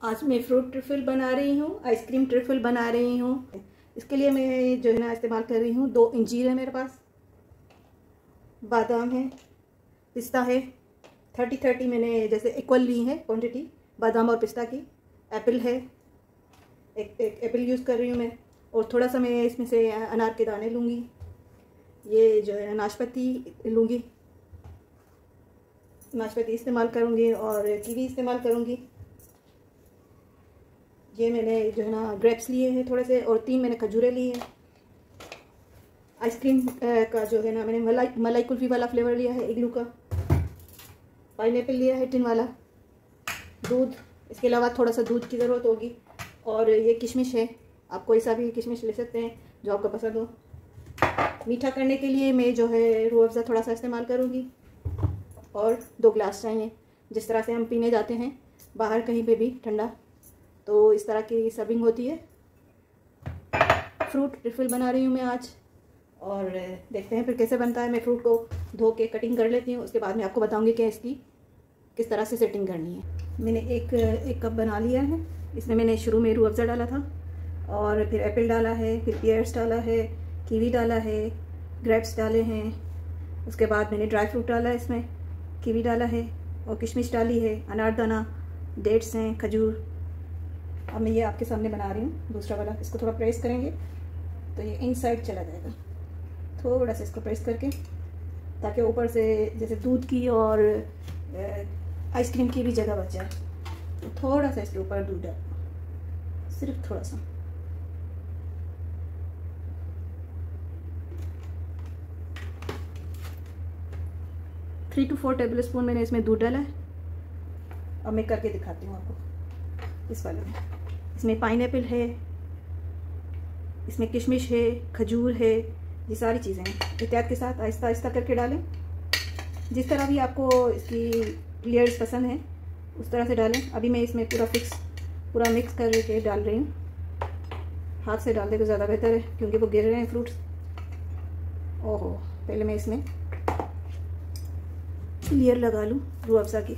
आज मैं fruit trifle बना रही हूँ, आइसक्रीम ट्रिफल बना रही हूँ। इसके लिए मैं जो है ना इस्तेमाल कर रही हूँ 2 अंजीर है मेरे पास, बादाम है, पिस्ता है। 30-30 मैंने जैसे इक्वल ली है क्वांटिटी बादाम और पिस्ता की। एप्पल है, एक एप्पल यूज़ कर रही हूँ मैं। और थोड़ा सा मैं इसमें से अनार के दाने लूँगी। ये जो है नाशपाती लूँगी, नाशपाती इस्तेमाल करूँगी और कीवी इस्तेमाल करूँगी। ये मैंने जो है ना ग्रेप्स लिए हैं थोड़े से, और 3 मैंने खजूरें ली हैं। आइसक्रीम का जो है ना मैंने मलाई कुल्फ़ी वाला फ्लेवर लिया है इग्लू का। पाइनएप्पल लिया है टिन वाला। दूध, इसके अलावा थोड़ा सा दूध की ज़रूरत होगी। और ये किशमिश है, आप कोई सा भी किशमिश ले सकते हैं जो आपको पसंद हो। मीठा करने के लिए मैं जो है रूह अफ़ज़ा थोड़ा सा इस्तेमाल करूँगी। और 2 ग्लास चाहिए, जिस तरह से हम पीने जाते हैं बाहर कहीं पे भी ठंडा, तो इस तरह की सर्विंग होती है। फ्रूट ट्रिफल बना रही हूँ मैं आज, और देखते हैं फिर कैसे बनता है। मैं फ्रूट को धो के कटिंग कर लेती हूँ, उसके बाद मैं आपको बताऊँगी कि इसकी किस तरह से सेटिंग करनी है। मैंने एक कप बना लिया है। इसमें मैंने शुरू में रूह अफ़ज़ा डाला था, और फिर एप्पल डाला है, फिर पियर्स डाला है, कीवी डाला है, ग्रेप्स डाले हैं। उसके बाद मैंने ड्राई फ्रूट डाला है, इसमें कीवी डाला है और किशमिश डाली है, अनारदाना, डेट्स हैं, खजूर। अब मैं ये आपके सामने बना रही हूँ दूसरा वाला। इसको थोड़ा प्रेस करेंगे तो ये इनसाइड चला जाएगा। थोड़ा सा इसको प्रेस करके, ताकि ऊपर से जैसे दूध की और आइसक्रीम की भी जगह बच जाए। तो थोड़ा सा इसके ऊपर दूध डाल, सिर्फ थोड़ा सा। थ्री टू 4 टेबल स्पून मैंने इसमें दूध डाला है। अब मैं करके दिखाती हूँ आपको इस वाले में। इसमें पाइनएप्पल है, इसमें किशमिश है, खजूर है, ये सारी चीज़ें हैं। एहतियात के साथ आहिस्ता आहिस्ता करके डालें। जिस तरह भी आपको इसकी लेयर्स पसंद हैं उस तरह से डालें। अभी मैं इसमें पूरा मिक्स करके डाल रही हूँ। हाथ से डाल दे तो ज़्यादा बेहतर है, क्योंकि वो गिर रहे हैं फ्रूट्स। ओहो, पहले मैं इसमें लेयर लगा लूँ रूह अफ़ज़ा की।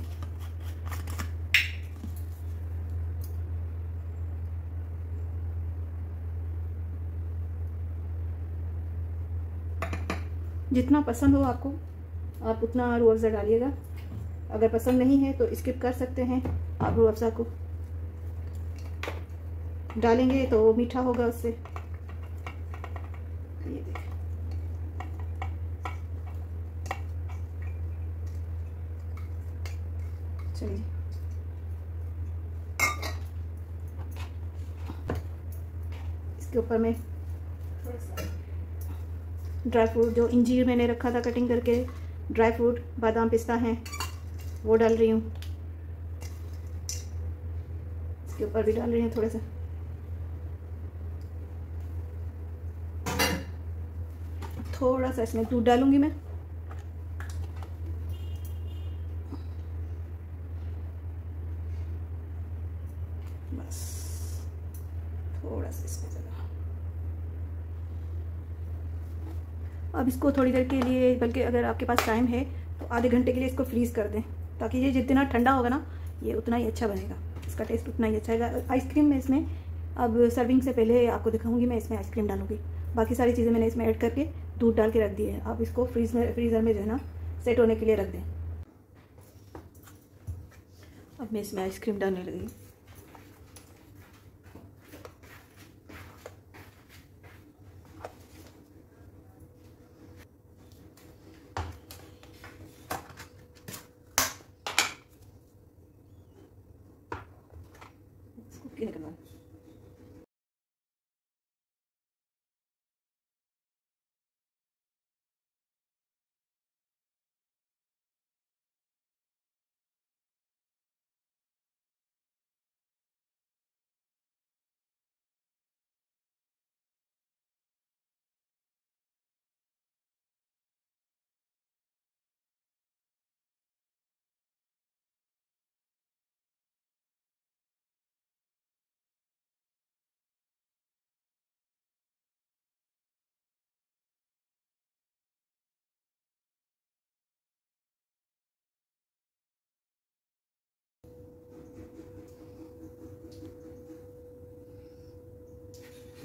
जितना पसंद हो आपको, आप उतना रूह अफ़ज़ा डालिएगा। अगर पसंद नहीं है तो स्किप कर सकते हैं। आप रूह अफ़ज़ा को डालेंगे तो मीठा होगा उससे। ये देखिए, चलिए इसके ऊपर मैं ड्राई फ्रूट, जो अंजीर मैंने रखा था कटिंग करके, ड्राई फ्रूट बादाम पिस्ता हैं, वो डाल रही हूँ। इसके ऊपर भी डाल रही हूँ थोड़ा सा। थोड़ा सा इसमें दूध डालूंगी मैं। बस थोड़ा सा इसमें ज़्यादा। अब इसको थोड़ी देर के लिए, बल्कि अगर आपके पास टाइम है तो आधे घंटे के लिए इसको फ्रीज़ कर दें, ताकि ये जितना ठंडा होगा ना ये उतना ही अच्छा बनेगा, इसका टेस्ट उतना ही अच्छा आएगा। आइसक्रीम में इसमें अब सर्विंग से पहले आपको दिखाऊंगी मैं इसमें आइसक्रीम डालूंगी। बाकी सारी चीज़ें मैंने इसमें ऐड करके दूध डाल के रख दी है। आप इसको फ्रीज़र में जो है ना सेट होने के लिए रख दें। अब मैं इसमें आइसक्रीम डालने लगी। इसको निकलवा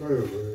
ओए ओए